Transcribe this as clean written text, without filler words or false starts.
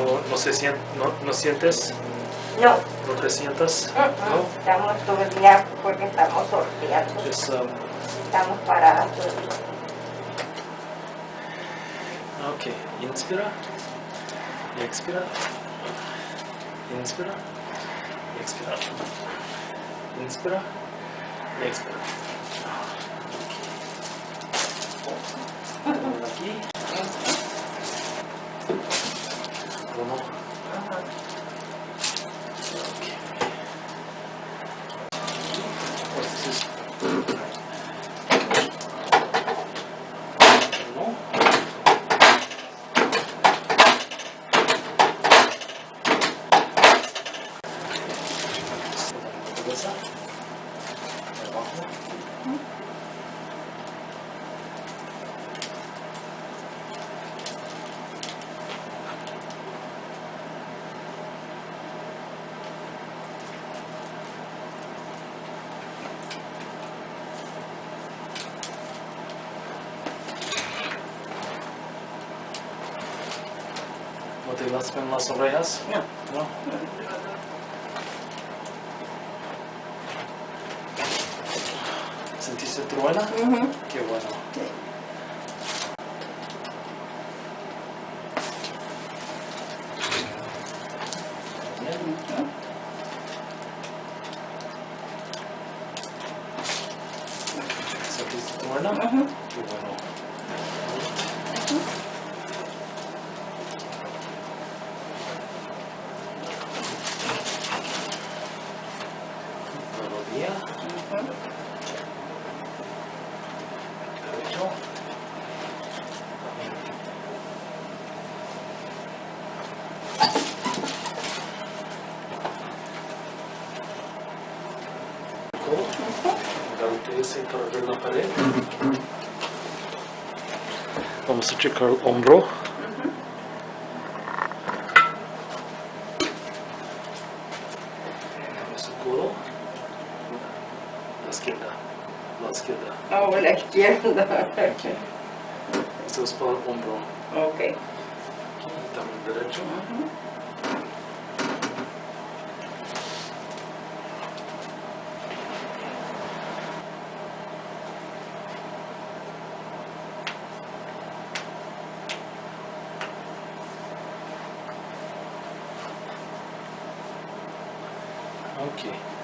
no no sientes, No, no te sientas, ¿no? estamos todo el día porque estamos sorteando. Estamos paradas todo el día. Ok, inspira, expira, inspira, expira, inspira, expira. Aquí, uno. Ok. Este es uno. Cabeza, abajo. ¿No te laspan las orejas? No. ¿No? ¿Sentiste truena? Qué bueno. Bien. ¿Sentiste truena? Qué bueno. La rodilla. Derecho. La utilice para ver la pared. Vamos a checar el hombro. Su codo. La izquierda. La izquierda. Oh, la izquierda. Esto es para el hombro. Ok. Aquí también derecho. Ok.